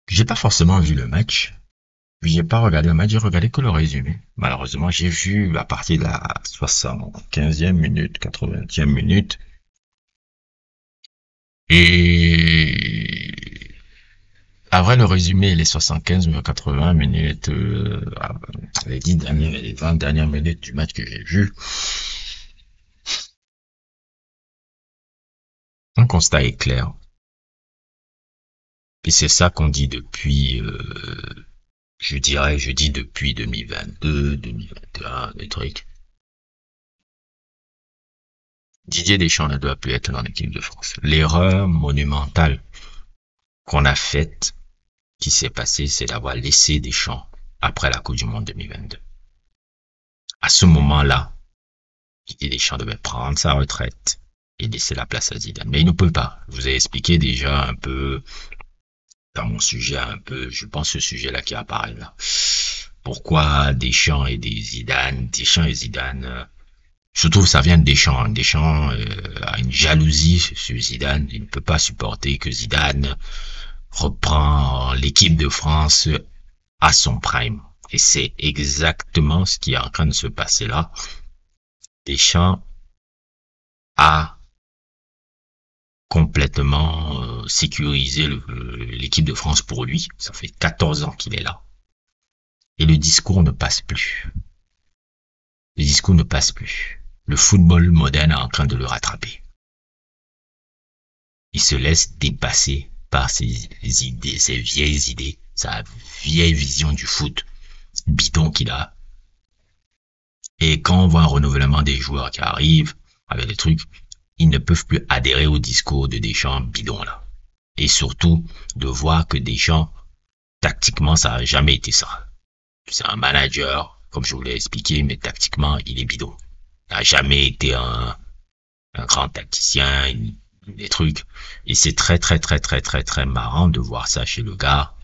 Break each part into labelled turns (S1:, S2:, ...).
S1: J'ai pas forcément vu le match. J'ai pas regardé le match, j'ai regardé que le résumé. Malheureusement, j'ai vu à partir de la 75e minute, 80e minute. Et après le résumé, les 75 ou 80 minutes, les 10 dernières, les 20 dernières minutes du match que j'ai vu, un constat est clair. Et c'est ça qu'on dit depuis, je dis depuis 2022, 2021, des trucs. Didier Deschamps ne doit plus être dans l'équipe de France. L'erreur monumentale qu'on a faite, qui s'est passée, c'est d'avoir laissé Deschamps après la Coupe du Monde 2022. À ce moment-là, Didier Deschamps devait prendre sa retraite et laisser la place à Zidane. Mais il ne peut pas. Je vous ai expliqué déjà un peu dans mon sujet, un peu, je pense ce sujet-là qui apparaît là. Pourquoi Deschamps et des Zidane, Deschamps et Zidane, je trouve que ça vient de Deschamps. Deschamps a une jalousie sur Zidane. Il ne peut pas supporter que Zidane reprend l'équipe de France à son prime. Et c'est exactement ce qui est en train de se passer là. Deschamps a complètement sécurisé l'équipe de France pour lui. Ça fait 14 ans qu'il est là. Et le discours ne passe plus. Le discours ne passe plus. Le football moderne est en train de le rattraper. Il se laisse dépasser par ses idées, ses vieilles idées, sa vieille vision du foot bidon qu'il a. Et quand on voit un renouvellement des joueurs qui arrivent avec des trucs, ils ne peuvent plus adhérer au discours de Deschamps bidon là. Et surtout, de voir que Deschamps, tactiquement, ça n'a jamais été ça. C'est un manager, comme je vous l'ai expliqué, mais tactiquement, il est bidon. Il n'a jamais été un grand tacticien, des trucs. Et c'est très marrant de voir ça chez le gars.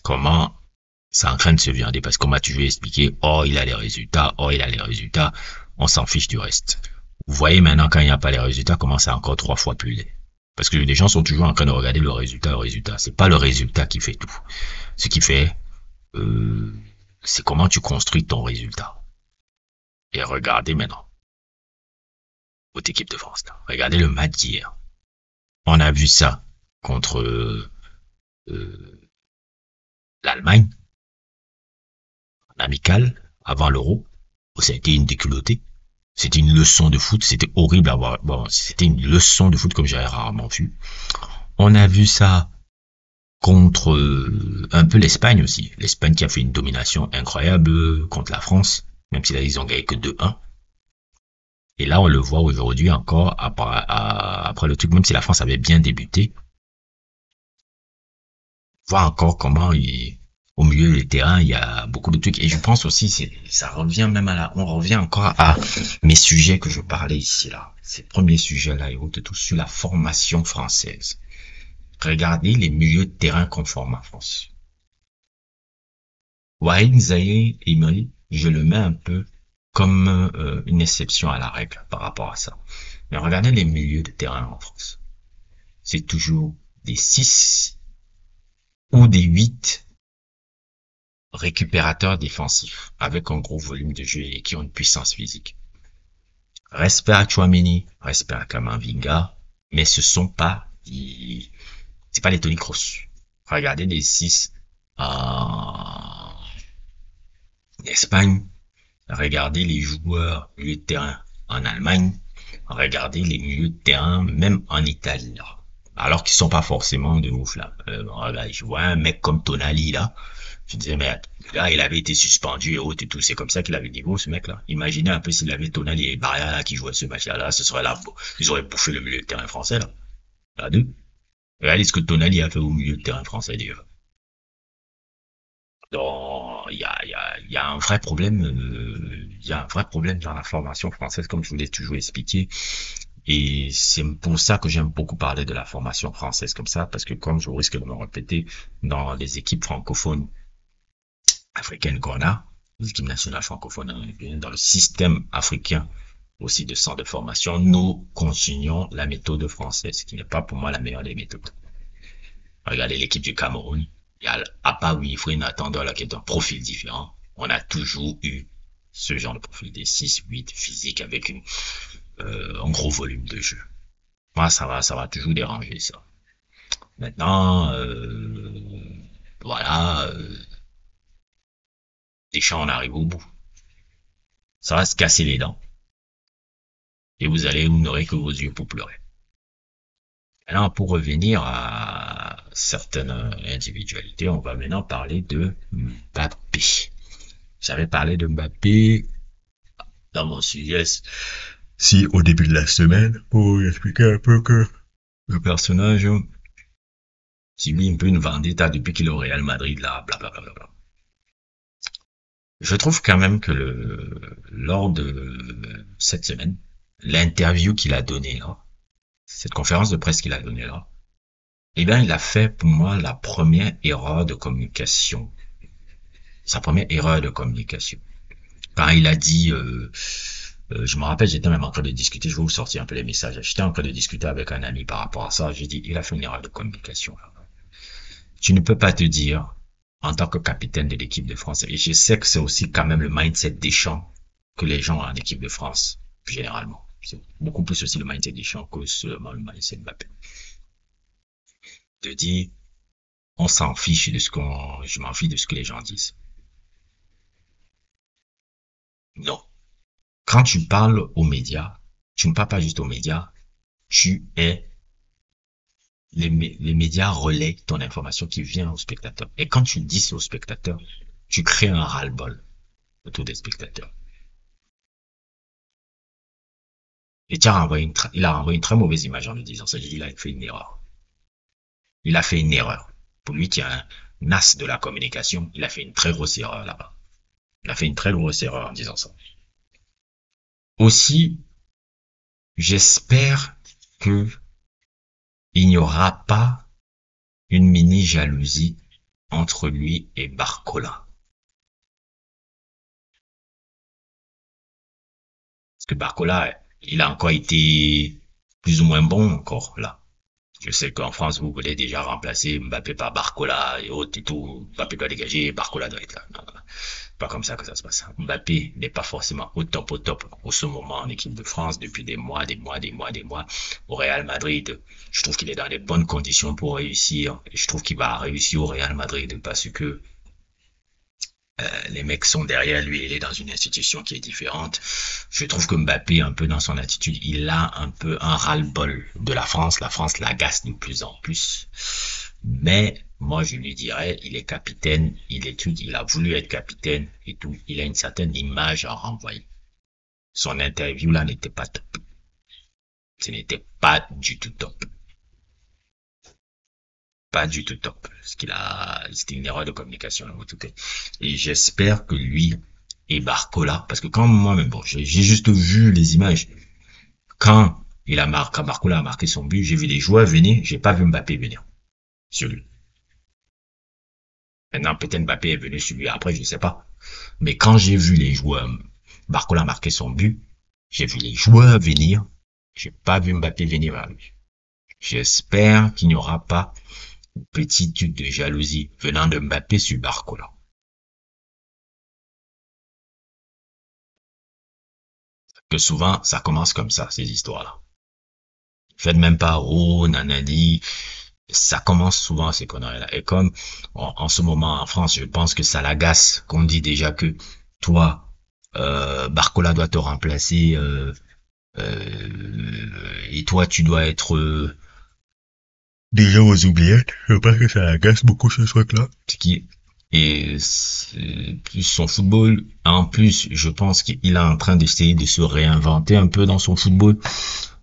S1: Comment c'est en train de se viander. Parce qu'on m'a toujours expliqué, oh, il a les résultats, oh, il a les résultats. On s'en fiche du reste. Vous voyez maintenant, quand il n'y a pas les résultats, comment c'est encore 3 fois plus laid. Parce que les gens sont toujours en train de regarder le résultat, le résultat. C'est pas le résultat qui fait tout. Ce qui fait, c'est comment tu construis ton résultat. Et regardez maintenant votre équipe de France. Là. Regardez le match d'hier. On a vu ça contre l'Allemagne, en amical, avant l'Euro. Ça a été une déculottée. C'était une leçon de foot. C'était horrible à voir. Bon, c'était une leçon de foot comme j'avais rarement vu. On a vu ça contre un peu l'Espagne aussi. L'Espagne qui a fait une domination incroyable contre la France, même si là ils ont gagné que 2-1. Et là on le voit aujourd'hui encore après le truc, même si la France avait bien débuté. Voir encore comment au milieu du terrain il y a beaucoup de trucs. Et je pense aussi ça revient même on revient encore à mes sujets que je parlais ici là. Ces premiers sujets là et autres, tout sur la formation française. Regardez les milieux de terrain qu'on forme en France. Wahin Zaïre Emery, je le mets un peu comme une exception à la règle par rapport à ça. Mais regardez les milieux de terrain en France. C'est toujours des 6 ou des 8 récupérateurs défensifs avec un gros volume de jeu et qui ont une puissance physique. Respect à Chouameni, respect à Kamavinga, mais ce sont pas c'est pas les Toni Kroos. Regardez les 6 en Espagne, regardez les joueurs milieu de terrain en Allemagne, regardez les milieux de terrain même en Italie là. Alors qu'ils sont pas forcément de ouf là. Je vois un mec comme Tonali là, je disais mais là il avait été suspendu et autres et tout, c'est comme ça qu'il avait le niveau ce mec là. Imaginez un peu s'il avait Tonali et Barria là qui jouaient ce match là, ce serait là, ils auraient bouffé le milieu de terrain français là. Là deux. Regardez ce que Tonali a fait au milieu de terrain français déjà. Donc, il y a un vrai problème, il y a un vrai problème dans la formation française, comme je vous l'ai toujours expliqué. Et c'est pour ça que j'aime beaucoup parler de la formation française comme ça, parce que comme je risque de me répéter, dans les équipes francophones africaines qu'on a, les équipes nationales francophones, dans le système africain aussi de centres de formation, nous continuons la méthode française, qui n'est pas pour moi la meilleure des méthodes. Regardez l'équipe du Cameroun. Il y a, à part Wilfried Nathan là, qui est un profil différent, on a toujours eu ce genre de profil des 6-8 physiques avec un gros volume de jeu. Moi, ça va toujours déranger ça. Maintenant, voilà, Deschamps, on arrive au bout. Ça va se casser les dents. Et vous n'aurez que vos yeux pour pleurer. Maintenant, pour revenir à certaines individualités, on va maintenant parler de Mbappé. J'avais parlé de Mbappé dans mon sujet, si au début de la semaine, pour expliquer un peu que le personnage subit un peu une vendetta depuis qu'il est au Real Madrid, là, blablabla. Je trouve quand même que lors de cette semaine, l'interview qu'il a donnée là, cette conférence de presse qu'il a donnée là, eh bien, il a fait pour moi la première erreur de communication. Sa première erreur de communication. Quand il a dit, je me rappelle, j'étais même en train de discuter, je vais vous sortir un peu les messages, j'étais en train de discuter avec un ami par rapport à ça, j'ai dit, il a fait une erreur de communication. Tu ne peux pas te dire, en tant que capitaine de l'équipe de France, et je sais que c'est aussi quand même le mindset des Deschamps que les gens en équipe de France, généralement. C'est beaucoup plus aussi le mindset des Deschamps que seulement le mindset de Mbappé. De dire, on s'en fiche de je m'en fiche de ce que les gens disent. Non. Quand tu parles aux médias, tu ne parles pas juste aux médias, les médias relaient ton information qui vient au spectateur. Et quand tu dis ça au spectateur, tu crées un ras-le-bol autour des spectateurs. Et il a renvoyé une très mauvaise image en lui disant ça. J'ai dit, il a fait une erreur. Il a fait une erreur. Pour lui qui est un as de la communication, il a fait une très grosse erreur là-bas. Il a fait une très grosse erreur en disant ça. Aussi, j'espère que il n'y aura pas une mini jalousie entre lui et Barcola. Parce que Barcola, il a encore été plus ou moins bon encore là. Je sais qu'en France, vous voulez déjà remplacer Mbappé par Barcola et autres et tout. Mbappé doit dégager, Barcola doit être là. Non, non, pas comme ça que ça se passe. Mbappé n'est pas forcément au top au ce moment en équipe de France depuis des mois. Au Real Madrid, je trouve qu'il est dans les bonnes conditions pour réussir. Et je trouve qu'il va réussir au Real Madrid parce que les mecs sont derrière lui, il est dans une institution qui est différente. Je trouve que Mbappé, un peu dans son attitude, il a un peu un ras-le-bol de la France. La France l'agace de plus en plus. Mais moi, je lui dirais, il est capitaine, il a voulu être capitaine et tout. Il a une certaine image à renvoyer. Son interview là n'était pas top. Ce n'était pas du tout top. Pas du tout top. C'était une erreur de communication, en tout cas. Et j'espère que lui et Barcola, parce que quand moi-même, bon, j'ai juste vu les images. Quand Barcola a marqué son but, j'ai vu les joueurs venir, j'ai pas vu Mbappé venir sur lui. Maintenant, peut-être Mbappé est venu sur lui après, je sais pas. Mais quand j'ai vu les joueurs, Barcola marquer son but, j'ai vu les joueurs venir, j'ai pas vu Mbappé venir vers lui. J'espère qu'il n'y aura pas une petite tube de jalousie venant de Mbappé sur Barcola. Que souvent, ça commence comme ça, ces histoires-là. Faites même pas, oh, nanani. Ça commence souvent, ces conneries-là. Et comme, en ce moment, en France, je pense que ça l'agace, qu'on dit déjà que, toi, Barcola doit te remplacer, et toi, tu dois être, déjà aux oubliettes. Je pense que ça l'agace beaucoup, ce truc-là. Et plus son football, en plus, je pense qu'il est en train d'essayer de se réinventer un peu dans son football,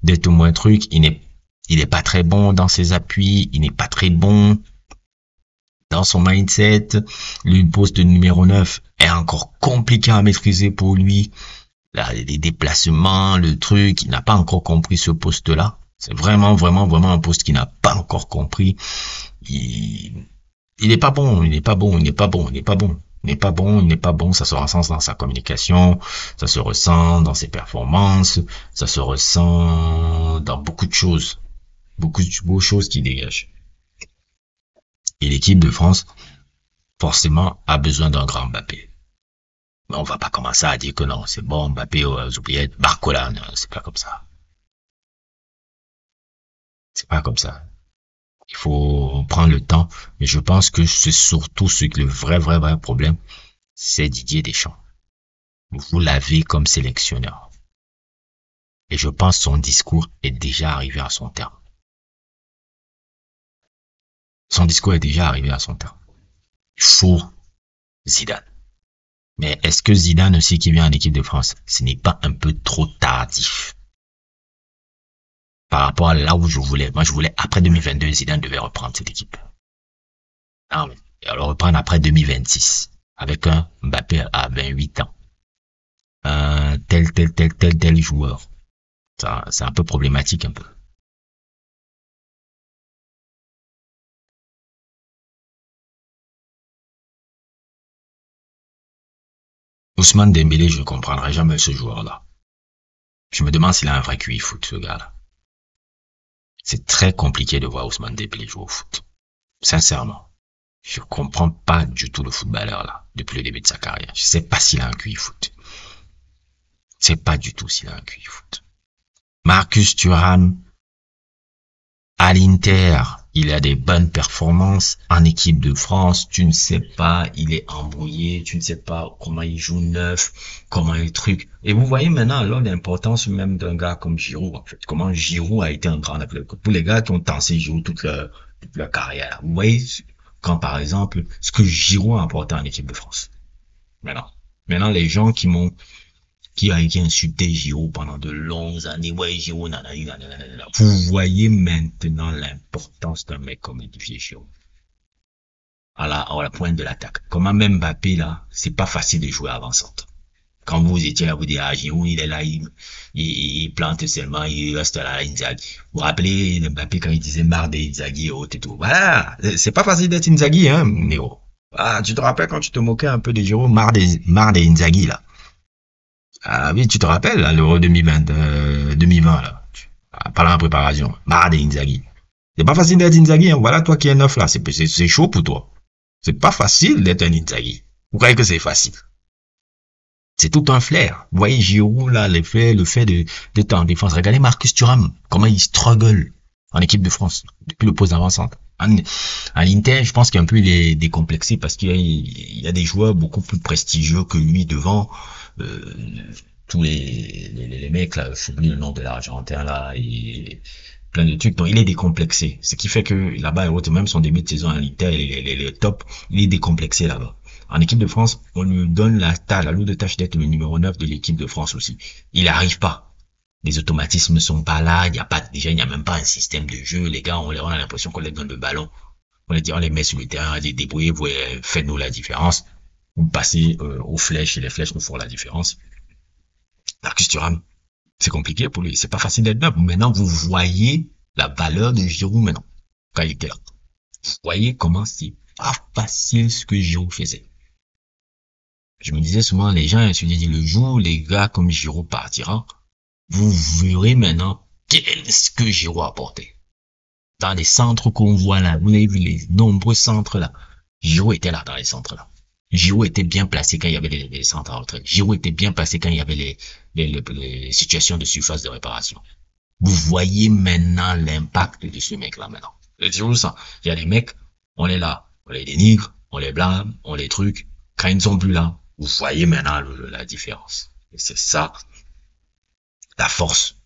S1: d'être moins truc. Il n'est pas très bon dans ses appuis, il n'est pas très bon dans son mindset. Le poste numéro 9 est encore compliqué à maîtriser pour lui. Là, les déplacements, le truc, il n'a pas encore compris ce poste-là. C'est vraiment un poste qu'il n'a pas encore compris. Il n'est pas bon. Il n'est pas bon, il n'est pas bon, ça se ressent dans sa communication, ça se ressent dans ses performances, ça se ressent dans beaucoup de choses qui dégagent. Et l'équipe de France, forcément, a besoin d'un grand Mbappé. Mais on va pas commencer à dire que non, c'est bon, Mbappé aux oubliettes, Barcola, non, c'est pas comme ça. C'est pas comme ça. Il faut prendre le temps, mais je pense que c'est surtout ce que le vrai problème, c'est Didier Deschamps. Vous l'avez comme sélectionneur. Et je pense que son discours est déjà arrivé à son terme. Son discours est déjà arrivé à son terme. Il faut Zidane. Mais est-ce que Zidane aussi qui vient en équipe de France, ce n'est pas un peu trop tardif par rapport à là où je voulais? Moi, je voulais après 2022, Zidane devait reprendre cette équipe. Non, mais alors reprendre après 2026 avec un Mbappé à 28 ans. Un tel joueur. Ça, c'est un peu problématique un peu. Ousmane Dembélé, je ne comprendrai jamais ce joueur-là. Je me demande s'il a un vrai QI foot, ce gars-là. C'est très compliqué de voir Ousmane Dembélé jouer au foot. Sincèrement. Je comprends pas du tout le footballeur là, depuis le début de sa carrière. Je sais pas s'il a un QI foot. Je sais pas du tout s'il a un QI foot. Marcus Thuram, à l'Inter, il a des bonnes performances en équipe de France. Tu ne sais pas, il est embrouillé. Tu ne sais pas comment il joue neuf, comment il truc. Et vous voyez maintenant alors l'importance même d'un gars comme Giroud, en fait. Comment Giroud a été un grand appel. Pour les gars qui ont tassé Giroud toute leur carrière. Vous voyez, quand par exemple, ce que Giroud a apporté en équipe de France. Maintenant. Maintenant, les gens qui a été insulté Giroud pendant de longues années. Ouais, Giroud, nanana, nanana. Vous voyez maintenant l'importance d'un mec comme Olivier Giroud. À la pointe de l'attaque. Comment même Mbappé, là, c'est pas facile de jouer avant-centre. Quand vous étiez là, vous dites, ah, Giroud, il est là, il plante seulement, il reste là, Inzaghi. Vous vous rappelez Mbappé quand il disait marre des Inzaghi et autres et tout. Voilà. C'est pas facile d'être Inzaghi, hein, Néo. Ah, tu te rappelles quand tu te moquais un peu de Giroud, marre des Inzaghi, là. Ah oui, tu te rappelles, à l'Euro 2020, là. Pendant la préparation. Marre des Inzaghi. C'est pas facile d'être Inzaghi, hein. Voilà, toi qui es neuf, là. C'est chaud pour toi. C'est pas facile d'être un Inzaghi. Vous croyez que c'est facile? C'est tout un flair. Vous voyez Giroud, là, le fait d'être en défense. Regardez Marcus Thuram. Comment il struggle en équipe de France. Depuis le poste d'avant-centre. À l'Inter, je pense qu'un peu il est décomplexé parce qu'il y a des joueurs beaucoup plus prestigieux que lui devant. Euh, tous les mecs là, je oublie le nom de l'Argentin là et plein de trucs. Donc il est décomplexé. Ce qui fait que là-bas, même son début de saison à l'Inter, il est top. Il est décomplexé là-bas. En équipe de France, on lui donne la lourde tâche d'être le numéro 9 de l'équipe de France aussi. Il n'arrive pas. Les automatismes sont pas là, il n'y a pas, déjà, il n'y a même pas un système de jeu. Les gars, on a l'impression qu'on leur donne le ballon. On les met sur le terrain, on dit débrouillez-vous, faites-nous la différence. Vous passez aux flèches et les flèches nous font la différence. Marcus Thuram, c'est compliqué pour lui. C'est pas facile d'être neuf. Maintenant, vous voyez la valeur de Giroud maintenant, quand il était là. Vous voyez comment c'est pas facile ce que Giroud faisait. Je me disais souvent, les gens se disaient, le jour où les gars comme Giroud partira, vous verrez maintenant qu'est-ce que Giroud a apporté. Dans les centres qu'on voit là, vous avez vu les nombreux centres là. Giroud était là dans les centres là. Giroud était bien placé quand il y avait les centres à retrait. Giroud était bien placé quand il y avait les situations de surface de réparation. Vous voyez maintenant l'impact de ce mec-là maintenant. C'est toujours ça. Il y a des mecs, on est là, on les dénigre, on les blâme, on les trucs. Quand ils ne sont plus là, vous voyez maintenant la différence. Et c'est ça, la force,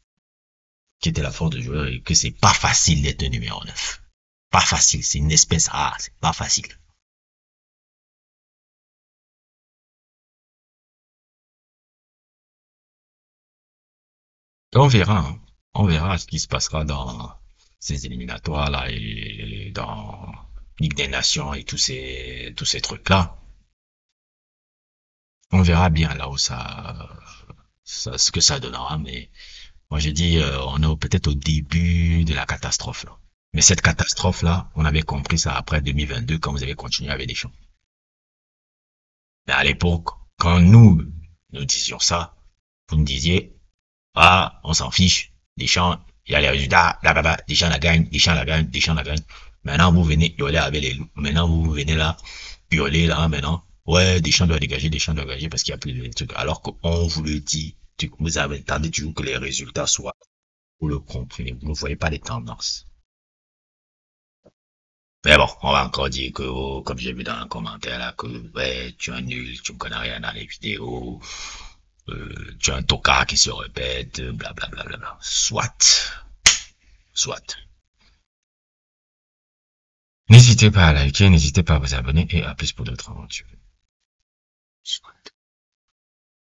S1: qui était la force de joueur, et que c'est pas facile d'être numéro 9. Pas facile, c'est une espèce rare, c'est pas facile. Et on verra, hein. On verra ce qui se passera dans ces éliminatoires là et dans Ligue des Nations et tous ces trucs là. On verra bien là où ce que ça donnera, mais moi j'ai dit on est peut-être au début de la catastrophe là. Mais cette catastrophe là, on avait compris ça après 2022 quand vous avez continué avec des champs. Mais à l'époque, quand nous disions ça, vous nous disiez, ah, on s'en fiche, Deschamps, il y a les résultats, blablabla, Deschamps la gagne, Deschamps la gagne, Deschamps la gagne. Maintenant, vous venez hurler avec les loups. Maintenant, vous venez là, hurler là, maintenant. Ouais, Deschamps doit dégager parce qu'il y a plus de trucs. Alors qu'on vous le dit, vous avez attendu toujours que les résultats soient. Vous le comprenez, vous ne voyez pas les tendances. Mais bon, on va encore dire que, oh, comme j'ai vu dans un commentaire là, que ouais, tu es un nul, tu ne connais rien dans les vidéos, tu as un tocard qui se répète, blablabla. Bla, bla, bla. Soit. N'hésitez pas à liker, n'hésitez pas à vous abonner et à plus pour d'autres aventures. Soit.